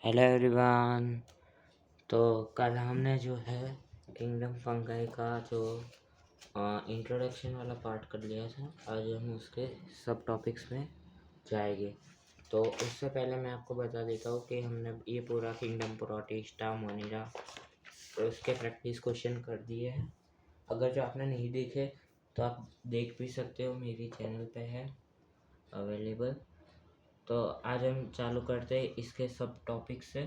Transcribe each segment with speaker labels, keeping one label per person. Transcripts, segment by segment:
Speaker 1: Hello everyone. तो कल हमने जो है किंगडम फंगाई का जो इंट्रोडक्शन वाला पार्ट कर लिया था। आज हम उसके सब टॉपिक्स में जाएंगे। तो उससे पहले मैं आपको बता देता हूँ कि हमने ये पूरा किंगडम प्रोटिस्टा मोनिरा तो उसके प्रैक्टिस क्वेश्चन कर दिए हैं। अगर जो आपने नहीं देखे तो आप देख भी सकते हो, मेरी चैनल पे है अवेलेबल। तो आज हम चालू करते हैं इसके सब टॉपिक से।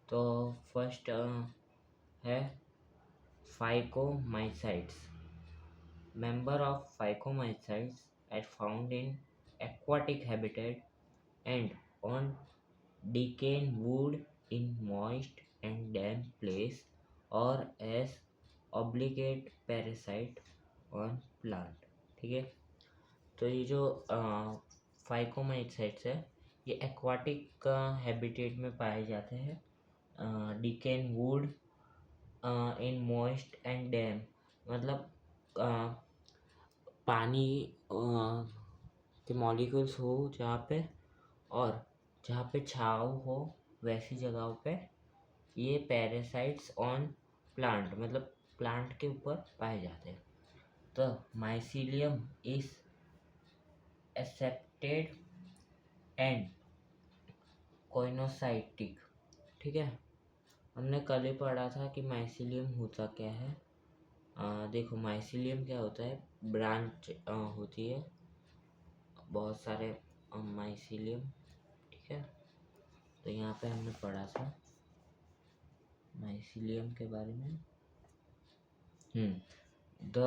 Speaker 1: तो फर्स्ट है फाइकोमाइसाइट्स। Member of phycomycetes are found in aquatic habitat and on decaying wood in moist and damp place or as obligate parasite on plant। ठीक है, तो ये जो फाइकोमाइसाइट्स है ये एक्वाटिक हैबिटेट में पाए जाते हैं। Decaying wood in moist and damp, मतलब पानी के मॉलिक्यूल्स हो जहाँ पे, और जहाँ पे छाव हो वैसी जगहों पे ये पैरासाइट्स ऑन प्लांट, मतलब प्लांट के ऊपर पाए जाते हैं। तो mycelium is accepted and coenocytic. ठीक है, हमने कल ही पढ़ा था कि माइसीलियम होता क्या है। देखो माइसीलियम क्या होता है, ब्रांच होती है बहुत सारे माइसीलियम। ठीक है, तो यहाँ पे हमने पढ़ा था माइसीलियम के बारे में। The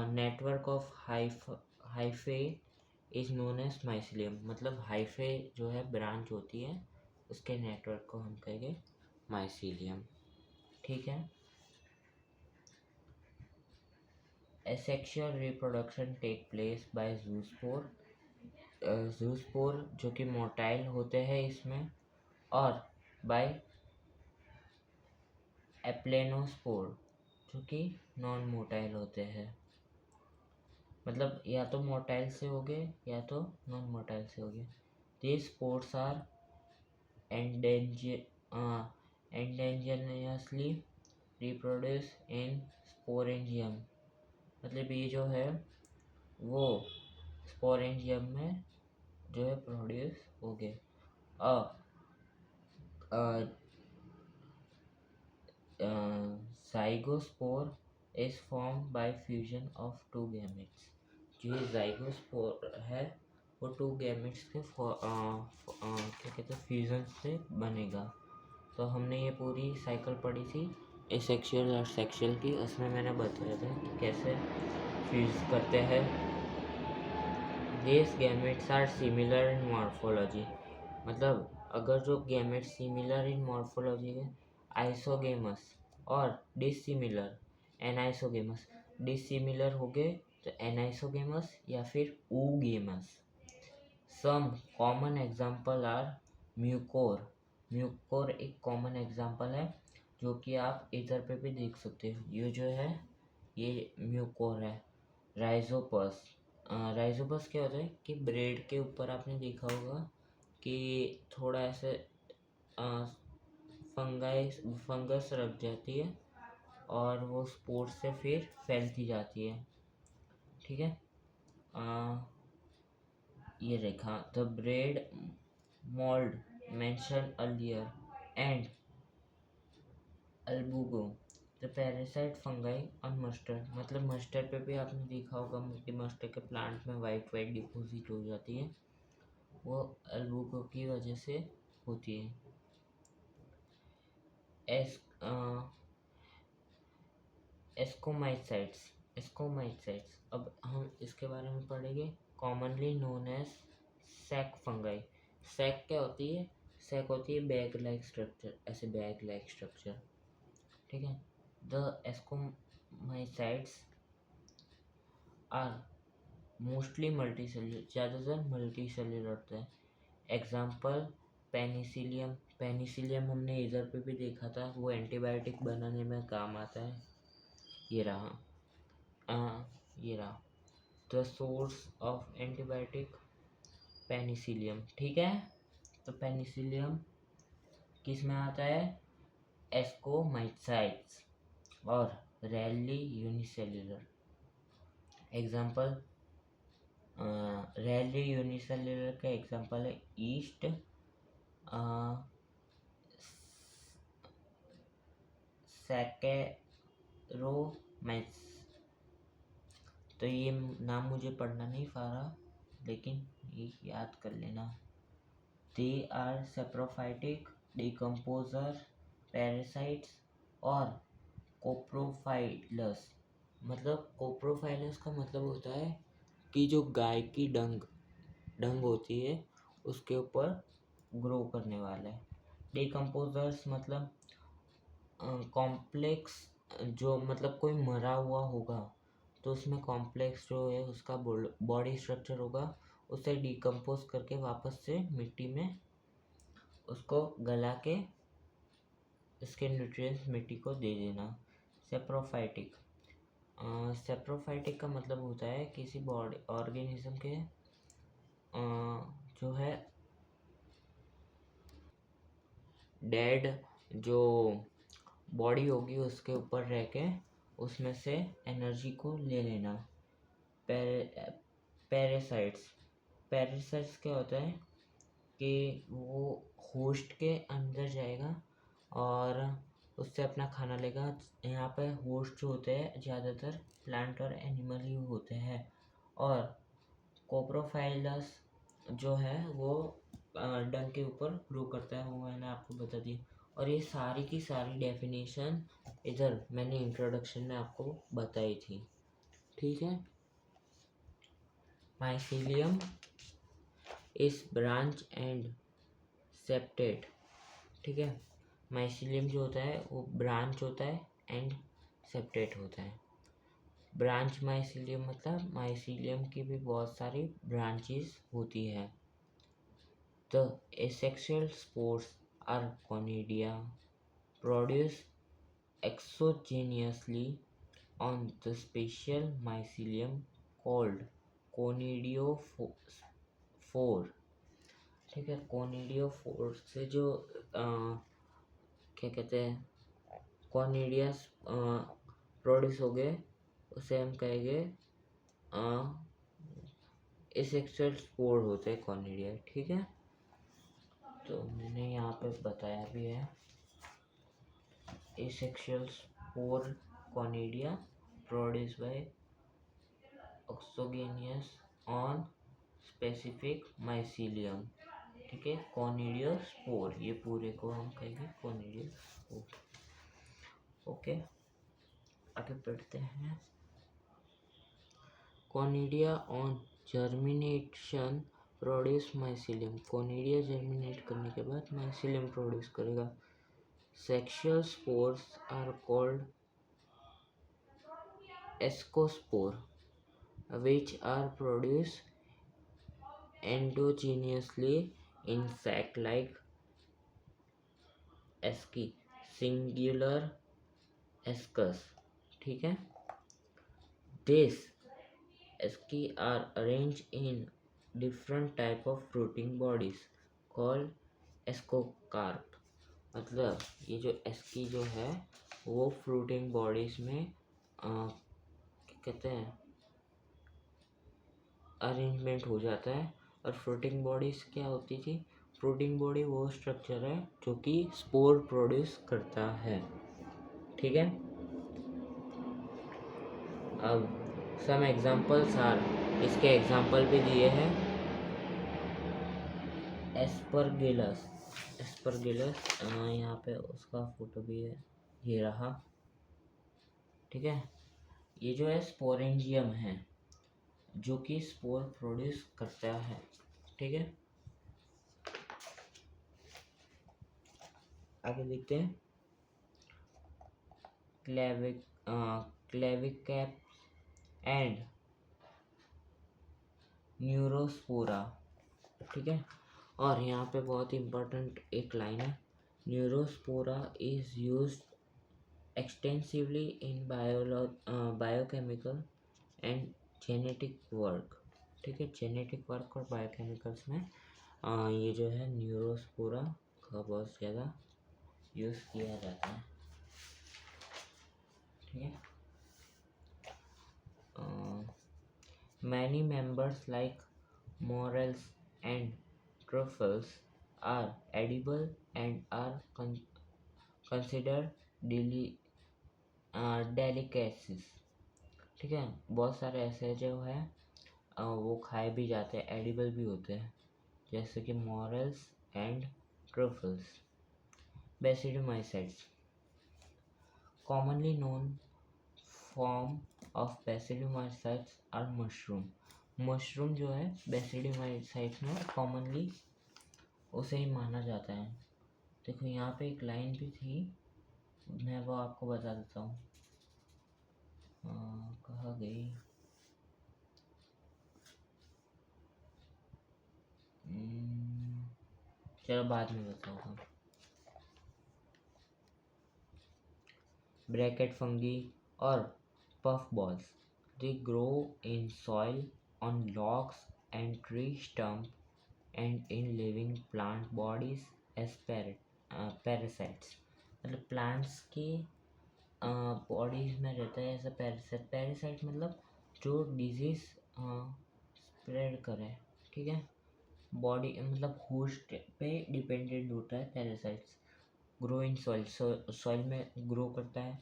Speaker 1: network of hyphae is known as mycelium, मतलब हाइफे जो है ब्रांच होती है उसके नेटवर्क को हम कहेंगे माइसीलियम। ठीक है, asexual reproduction take place by zoospore. Zoospore जो कि मोटाइल होते हैं इसमें, और बाय एप्लेनोस्पोर जो कि नॉन मोटाइल होते हैं। मतलब या तो मोटाइल से हो गए या तो नॉन मोटाइल से हो गए। These spores are endogenously reproduce in sporangium, मतलब ये जो है वो स्पोरेंजियम में जो है प्रोड्यूस हो गए। zygospore is formed by fusion of two gametes। जो ये zygospore है वो टू गैमेट्स के क्या कहते हैं फ्यूजन से बनेगा। तो हमने ये पूरी साइकिल पढ़ी थी एसेक्सुअल और सेक्सुअल की, उसमें मैंने बताया था कि कैसे फ्यूज करते हैं। These gametes are similar in morphology, मतलब अगर जो gametes similar in morphology है आइसोगेमस, और डिसिमिलर एनाइसोगेमस। डिसिमिलर हो गए तो एनाइसोगेमस या फिर oogamous. Some common example are mucor. Mucor एक कॉमन एग्जाम्पल है जो कि आप इधर पे भी देख सकते हो। ये जो है ये म्यूकोर है। राइजोपस। राइजोपस क्या होता है कि ब्रेड के ऊपर आपने देखा होगा कि थोड़ा ऐसे फंगस रख जाती है और वो स्पोर्स से फिर फैलती जाती है। ठीक है, ये रेखा the bread mould mention earlier and Albugo the parasite fungi on mustard, मतलब मस्टर्ड पे भी आपने देखा होगा कि मस्टर्ड के प्लांट में वाइट वाइट डिपोजिट हो जाती है, वो अल्बुगो की वजह से होती है। एस एस्कोमाइसाइट्स। एस्कोमाइसाइट्स अब हम इसके बारे में पढ़ेंगे। Commonly known as sac fungi. Sac क्या होती है, सैक होती है बैग लाइक स्ट्रक्चर, ऐसे बैग लाइक स्ट्रक्चर। ठीक है, the ascomycetes are mostly multicellular, ज़्यादातर मल्टीसेल्युलर होते हैं। Example Penicillium. पेनिसिलियम हमने इधर पे भी देखा था, वो एंटीबायोटिक बनाने में काम आता है। ये रहा the source of antibiotic Penicillium. ठीक है, तो पेनिसिलियम किस में आता है? एस्कोमाइसाइट्स और rarely unicellular. Example, rarely unicellular का एग्जाम्पल है ईस्ट सैकेरोमाइट्स। तो ये नाम मुझे पढ़ना नहीं पा रहा, लेकिन ये याद कर लेना। They are saprophytic, decomposer, parasites और कोप्रोफाइलस। मतलब कोप्रोफाइलस का मतलब होता है कि जो गाय की डंग होती है उसके ऊपर ग्रो करने वाला है। डिकम्पोजर्स मतलब कॉम्प्लेक्स, जो मतलब कोई मरा हुआ होगा तो उसमें कॉम्प्लेक्स जो है उसका बॉडी स्ट्रक्चर होगा, उसे डिकम्पोज करके वापस से मिट्टी में उसको गला के इसके न्यूट्रिएंट्स मिट्टी को दे देना। सेप्रोफाइटिक, सेप्रोफाइटिक का मतलब होता है किसी बॉडी ऑर्गेनिज्म के जो है डेड जो बॉडी होगी उसके ऊपर रह के उसमें से एनर्जी को ले लेना। पैरासाइट्स, पैरासाइट्स क्या होता है कि वो होस्ट के अंदर जाएगा और उससे अपना खाना लेगा। यहाँ पे होस्ट जो होते हैं ज़्यादातर प्लांट और एनिमल ही होते हैं। और कोप्रोफाइलस जो है वो डंग के ऊपर ग्रो करता है, वो मैंने आपको बता दी। और ये सारी की सारी डेफिनेशन इधर मैंने इंट्रोडक्शन में आपको बताई थी, ठीक है। माइसीलियम इस ब्रांच एंड सेप्टेट, ठीक है। माइसीलियम जो होता है वो ब्रांच होता है एंड सेप्टेट होता है। ब्रांच माइसीलियम मतलब माइसीलियम की भी बहुत सारी ब्रांचेस होती है। The asexual spores are conidia, produced exogenously on the special mycelium called conidiophore, ठीक है। कोनिडियोफोर से जो क्या कहते हैं कॉनिडियस प्रोड्यूस हो गए उसे हम कहेंगे एसेक्सुअल स्पोर होते हैं कॉनिडिया, ठीक है। तो मैंने यहाँ पे बताया भी है asexual spore conidia produce by exogenous on specific mycelium, ठीक है। कॉनिडियोस्पोर, ये पूरे को हम कहेंगे कॉनिडियोस्पोर। ओके, आगे बढ़ते हैं। Conidia on germination produce mycelium, conidia germinate करने के बाद माइसीलियम प्रोड्यूस करेगा। Sexual spores are called ascospore which are produced endogenously in sac like asci, singular ascus, ठीक है। This asci are arranged in different type of fruiting bodies called ascocarp. मतलब ये जो ASCII जो है वो फ्रूटिंग बॉडीज में क्या कहते हैं अरेंजमेंट हो जाता है। और फ्रूटिंग बॉडीज क्या होती थी? फ्रूटिंग बॉडी वो स्ट्रक्चर है जो कि स्पोर प्रोड्यूस करता है, ठीक है। अब सम एग्जांपल्स आर, इसके एग्जांपल भी दिए हैं। एस्परगिलस, एस्परगिलस यहाँ पे उसका फोटो भी है, ये रहा, ठीक है। ये जो है स्पोरेंजियम है जो कि स्पोर प्रोड्यूस करता है, ठीक है। आगे देखते हैं। क्लेविकैप एंड न्यूरोस्पोरा, ठीक है। और यहाँ पे बहुत इम्पोर्टेंट एक लाइन है, Neurospora is used extensively in biochemical and genetic work, ठीक है। जेनेटिक वर्क और बायोकेमिकल्स में ये जो है न्यूरोस्पोरा का बहुत ज़्यादा यूज़ किया जाता है, ठीक है। Many members like morels and truffles are edible and are considered delicacies, ठीक है। बहुत सारे ऐसे जो है वो खाए भी जाते हैं, एडिबल भी होते हैं, जैसे कि morels and truffles। Basidiomycetes, commonly known form of basidiomycetes are mushroom जो है बेसिडियोमाइसाइट्स में कॉमनली उसे ही माना जाता है। देखो यहाँ पे एक लाइन भी थी, मैं वो आपको बता देता हूँ, कहाँ गई। चलो बाद में बताऊँगा। ब्रैकेट फंगी और puff balls, they grow in soil on logs and tree stump and in living plant bodies as parasites. मतलब प्लांट्स की बॉडीज में रहता है ऐसा पैरासाइट। पैरासाइट मतलब जो डिजीज़ स्प्रेड करे, ठीक है। बॉडी मतलब होस्ट पे डिपेंडेंट होता है parasites. Grow in soil, soil में ग्रो करता है।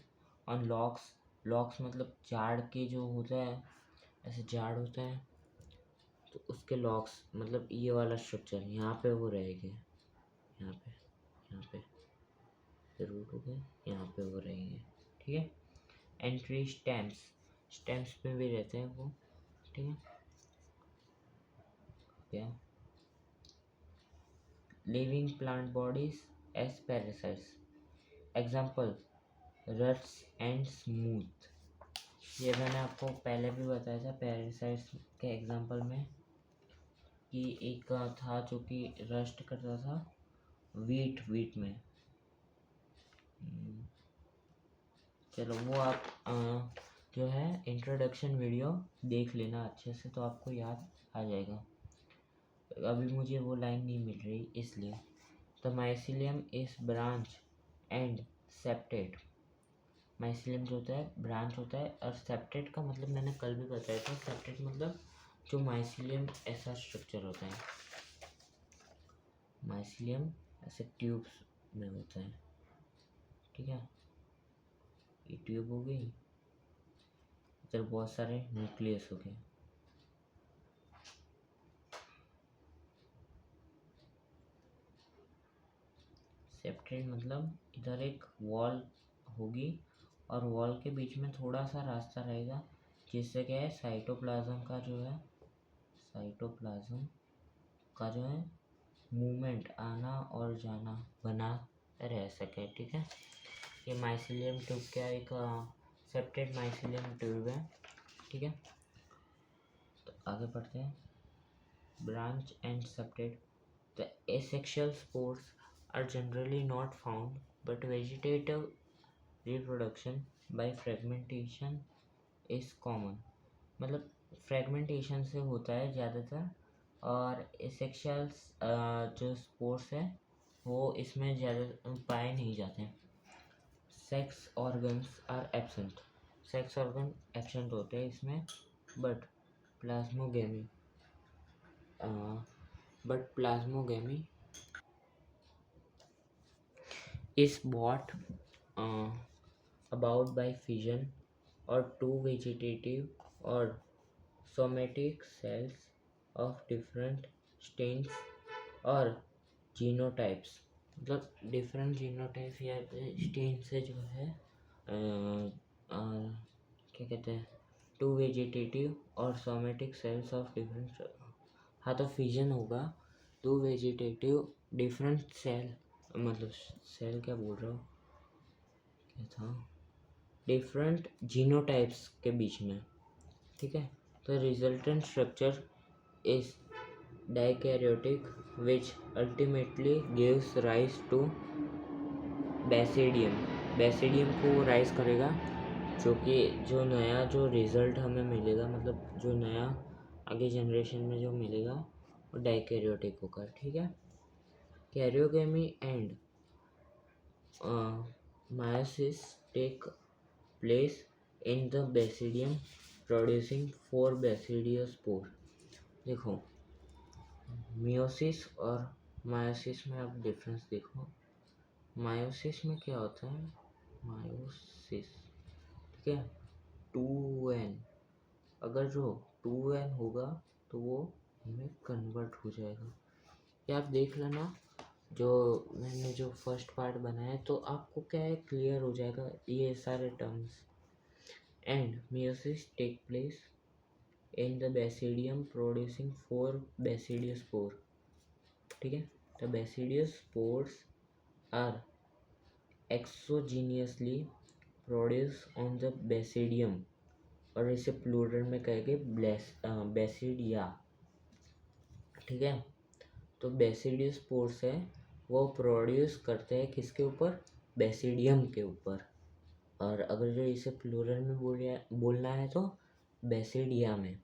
Speaker 1: ऑन लॉक्स मतलब झाड़ के जो होता है, ऐसे झाड़ होता है तो उसके लॉक्स मतलब ये वाला स्ट्रक्चर यहाँ पे वो रहेंगे, यहाँ पे रूट हो गए, यहाँ पे वो रहेंगे, ठीक है। एंट्री स्टेम्स में भी रहते हैं वो, ठीक है। क्या living plant bodies as parasites, example rusts and smuts. ये मैंने आपको पहले भी बताया था पैरासाइट्स के एग्जाम्पल में, कि एक था जो कि रस्ट करता था वीट में। चलो वो आप जो है इंट्रोडक्शन वीडियो देख लेना अच्छे से, तो आपको याद आ जाएगा। अभी मुझे वो लाइन नहीं मिल रही इसलिए। The mycelium is branch and septate. Mycelium जो होता है ब्रांच होता है, और सेप्टेट का मतलब मैंने कल भी बताया था। सेप्टेट मतलब जो माइसिलियम ऐसा स्ट्रक्चर होता है, माइसिलियम ऐसे ट्यूब्स में होता है, ठीक है। ये ट्यूब हो गई, इधर बहुत सारे न्यूक्लियस हो गए। सेप्टेट मतलब इधर एक वॉल होगी और वॉल के बीच में थोड़ा सा रास्ता रहेगा, जिससे क्या है साइटोप्लाज्म का जो है मूवमेंट, आना और जाना बना रह सके, ठीक है। ये माइसिलियम ट्यूब क्या एक सेप्टेट माइसिलियम ट्यूब है, ठीक है। तो आगे बढ़ते हैं। Branch and septate, the asexual spores are generally not found, but vegetative reproduction by fragmentation is common। मतलब फ्रेगमेंटेशन से होता है ज़्यादातर, और एसेक्शल्स जो स्पोर्स है वो इसमें ज़्यादा पाए नहीं जाते। Sex organs are absent, sex organ absent होते हैं इसमें, but plasmogamy is brought about by fission or two vegetative or somatic cells of different strains और जीनोटाइप्स। मतलब डिफरेंट जीनोटाइप या स्टेन से जो है क्या कहते हैं, टू वेजिटेटिव और सोमेटिक सेल्स ऑफ डिफरेंट, हाँ तो फिजन होगा टू वेजिटेटिव डिफरेंट सेल, मतलब सेल क्या बोल रहा हूँ, क्या था, डिफरेंट जीनोटाइप्स के बीच में, ठीक है। तो resultant structure is dikaryotic which ultimately gives rise to basidium को राइज करेगा, जो कि जो नया जो रिज़ल्ट हमें मिलेगा, मतलब जो नया आगे जनरेशन में जो मिलेगा वो डाइकैरियोटिक होगा, ठीक है। Karyogamy and meiosis take place in the basidium producing 4 basidiospore। देखो मियोसिस और मायोसिस में आप डिफरेंस देखो। मायोसिस में क्या होता है, मायोसिस ठीक है 2n, अगर जो 2n होगा तो वो में कन्वर्ट हो जाएगा। ये आप देख लेना, जो मैंने जो फर्स्ट पार्ट बनाया तो आपको क्या है क्लियर हो जाएगा ये सारे terms. And meiosis take place in the basidium producing 4 basidiospore. ठीक है, the basidiospores are exogenously produce on the basidium, और इसे प्लूरल में कहेंगे बेसिडिया। ठीक है, तो बेसिडियोस्पोर्स है वो प्रोड्यूस करते हैं किसके ऊपर, बेसिडियम के ऊपर। और अगर जो इसे प्लूरल में बोलना है तो बेसिडिया में,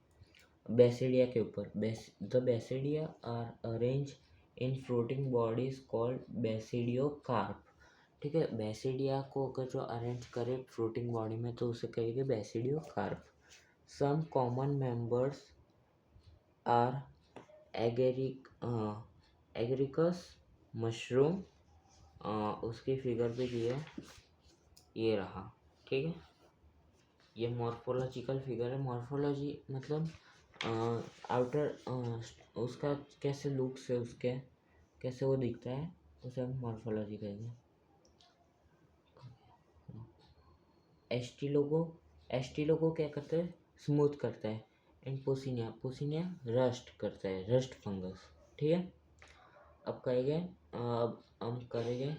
Speaker 1: बेसिडिया के ऊपर। The basidia are arrange in floating bodies called basidiocarp. ठीक है, बेसिडिया को अगर जो अरेंज करे फ्लोटिंग बॉडी में तो उसे कहेंगे basidiocarp. Some common members are agaricus mushroom, उसकी फिगर भी दी है, ये रहा। ठीक है, ये मॉर्फोलॉजिकल फिगर है। मॉर्फोलॉजी मतलब आउटर उसका कैसे लुक से उसके कैसे वो दिखता है उसे हम मॉर्फोलॉजी कहेंगे। एस्टिलोगो क्या करता है, स्मूथ करता है। एंड पोसिनिया रस्ट करता है, रस्ट फंगस। ठीक है, अब करेंगे अब हम करेंगे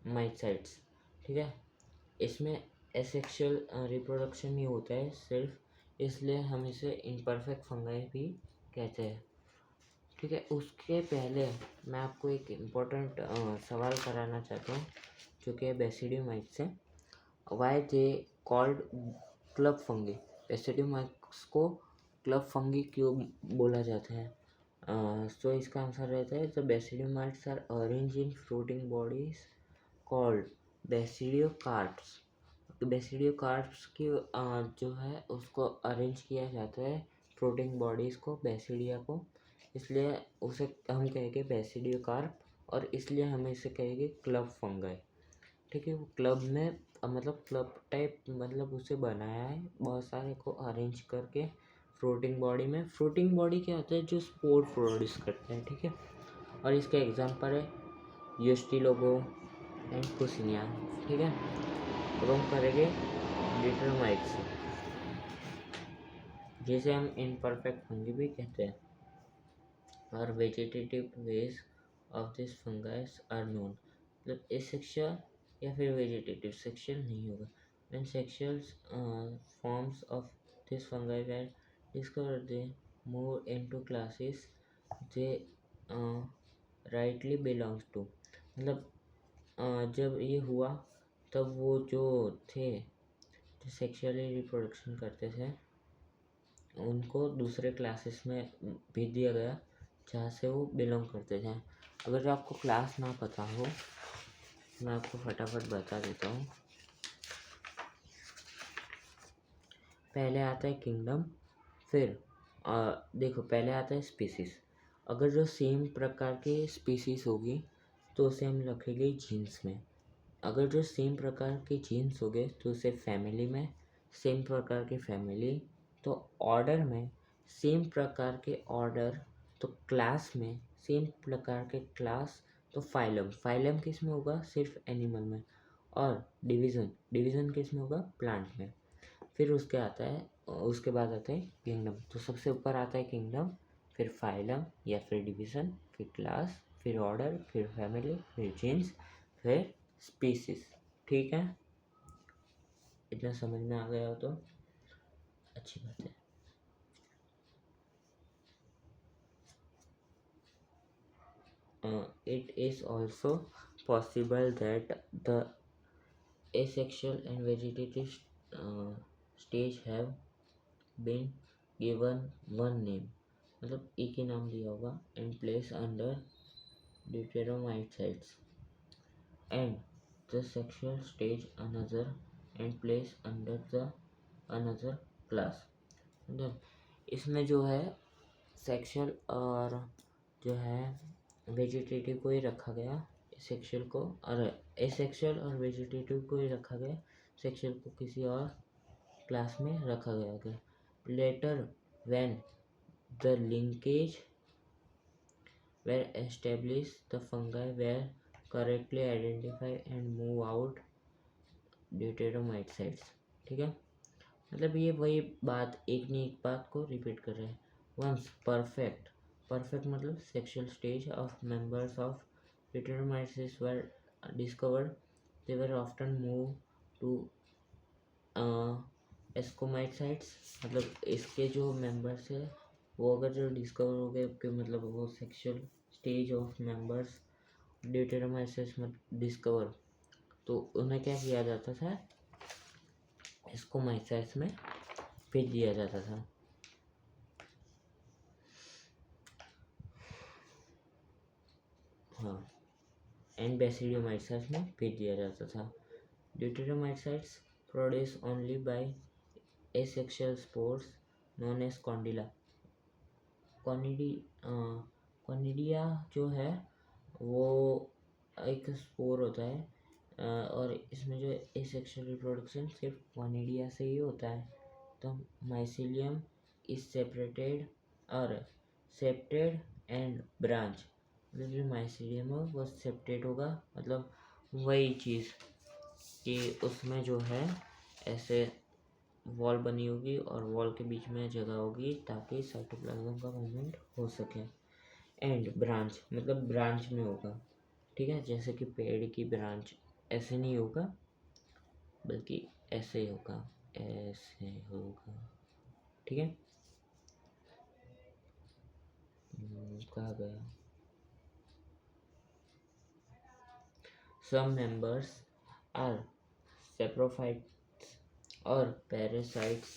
Speaker 1: माइटसाइट्स। ठीक है, इसमें एसेक्सुअल रिप्रोडक्शन नहीं होता है सिर्फ, इसलिए हम इसे इम्परफेक्ट फंगाई भी कहते हैं। ठीक है, उसके पहले मैं आपको एक इम्पोर्टेंट सवाल कराना चाहता हूँ जो कि बेसिडियोमाइट्स है। Why they called club fungi, basidiomycetes को क्लब फंगी क्यों बोला जाता है? सो इसका आंसर रहता है the basidiomycetes are arrange in floating bodies called basidiocarps. Basidiocarps की जो है उसको अरेंज किया जाता है फ्लोटिंग बॉडीज़ को, बेसिडिया को, इसलिए उसे हम कहेंगे बेसिडियोकार्प, और इसलिए हम इसे कहेंगे क्लब फंगाई। ठीक है, वो क्लब में मतलब क्लब टाइप मतलब उसे बनाया है बहुत सारे को अरेंज करके फ्लोटिंग बॉडी में। फ्लोटिंग बॉडी क्या होता है, जो स्पोर प्रोड्यूस करते हैं। ठीक है, और इसका एग्जांपल है यूस्टिलोगो एंड पुसिनिया। ठीक है, अब हम करेंगे डिटरमाइट्स, जिसे हम इनपरफेक्ट फंगी भी कहते हैं। और vegetative ways of this fungus are known, मतलब एसेक्सुअल या फिर वेजिटेटिव, सेक्सुअल नहीं होगा। When sexual forms of this fungi were discovered they move into classes they rightly belongs to, मतलब जब ये हुआ तब वो जो थे जो सेक्सुअली रिप्रोडक्शन करते थे उनको दूसरे क्लासेस में भेज दिया गया जहाँ से वो बिलोंग करते थे। अगर आपको क्लास ना पता हो मैं आपको फटाफट बता देता हूँ। पहले आता है किंगडम, फिर देखो पहले आता है स्पीसीज। अगर जो सेम प्रकार के स्पीसीज होगी तो उसे हम रखेंगे जीन्स में। अगर जो सेम प्रकार के जीन्स हो गए तो उसे फैमिली में, सेम प्रकार के फैमिली, तो ऑर्डर में सेम प्रकार के ऑर्डर, तो क्लास में सेम प्रकार के क्लास, तो फाइलम, फाइलम किस में होगा, सिर्फ एनिमल में। और डिवीज़न, डिवीज़न किस में होगा, प्लांट में। फिर उसके बाद आता है किंगडम। तो सबसे ऊपर आता है किंगडम, फिर फाइलम या फिर डिवीज़न, फिर क्लास, फिर ऑर्डर, फिर फैमिली, फिर जीन्स, फिर स्पीसीज। ठीक है, इतना समझ में आ गया हो तो अच्छी बात है। It is also possible that the asexual and vegetative stage have been given one name, मतलब एक ही नाम दिया होगा, and placed under deuteromycetes, and the sexual stage another and place under the another class। मतलब इसमें जो है सेक्सुअल और जो है वेजिटेटिव को ही रखा गया, सेक्सुअल को और एसेक्सुअल और वेजिटेटिव को ही रखा गया, सेक्सुअल को किसी और क्लास में रखा गया। Letter when the linkage were established, the fungi were correctly identified and move out deuteromycetes। ठीक है, मतलब ये वही बात, एक नहीं एक बात को रिपीट कर रहे हैं। वंस परफेक्ट, परफेक्ट मतलब sexual stage of members of deuteromycetes were discovered, they were often moved to एस्कोमाइसाइट्स। मतलब इसके जो मेंबर्स है वो अगर जो डिस्कवर हो गए कि मतलब वो सेक्सुअल स्टेज ऑफ मेंबर्स ड्यूटेरोमाइसिस में डिस्कवर, तो उन्हें क्या किया जाता था, एस्कोमाइसाइट्स में भेज दिया जाता था। हाँ, एंड बेसिडियोमाइसाइट्स में भेज दिया जाता था। Deuteromycetes produce only by asexual spores known as conidia. Conidia जो है वो एक स्पोर होता है और इसमें जो एसेक्सुअल रिप्रोडक्शन सिर्फ कॉनिडिया से ही होता है। तो माइसिलियम इज सेपरेटेड और सेप्टेड एंड ब्रांच, मतलब जो माइसिलियम है वो सेप्टेड होगा, मतलब वही चीज़ कि उसमें जो है ऐसे वॉल बनी होगी और वॉल के बीच में जगह होगी ताकि साइटोप्लाज्म का मूवमेंट हो सके। एंड ब्रांच मतलब ब्रांच में होगा, ठीक है, जैसे कि पेड़ की ब्रांच ऐसे नहीं होगा बल्कि ऐसे होगा, ऐसे होगा। ठीक है, कहाँ गया। Some members are saprophytes or parasites,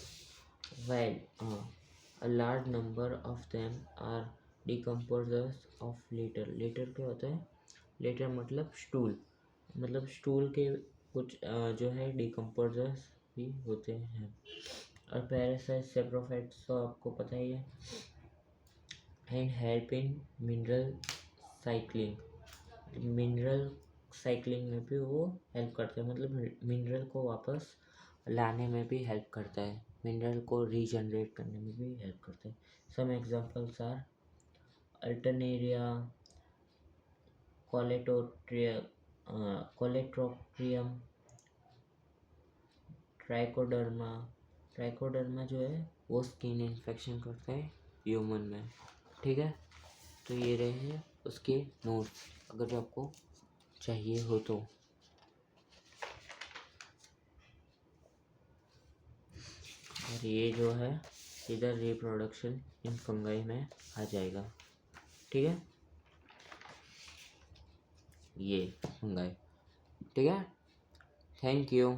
Speaker 1: while a large number of them are decomposers of litter। litter क्या होता है, litter मतलब स्टूल, मतलब स्टूल के कुछ जो है डिकम्पोजर्स भी होते हैं। और पैरासाइट सेप्रोफाइट्स तो आपको पता ही है। And help in mineral cycling, mineral cycling में भी वो हेल्प करते हैं, मतलब मिनरल को वापस लाने में भी हेल्प करता है, मिनरल को रीजनरेट करने में भी हेल्प करता है। Some examples are alternaria, colletotrichum, trichoderma. Trichoderma जो है वो स्किन इन्फेक्शन करता है ह्यूमन में। ठीक है, तो ये रहे हैं उसके नोट्स, अगर जो आपको चाहिए हो तो। और ये जो है इधर रिप्रोडक्शन इन फंगाई में आ जाएगा। ठीक है, ये फंगाई। ठीक है, थैंक यू।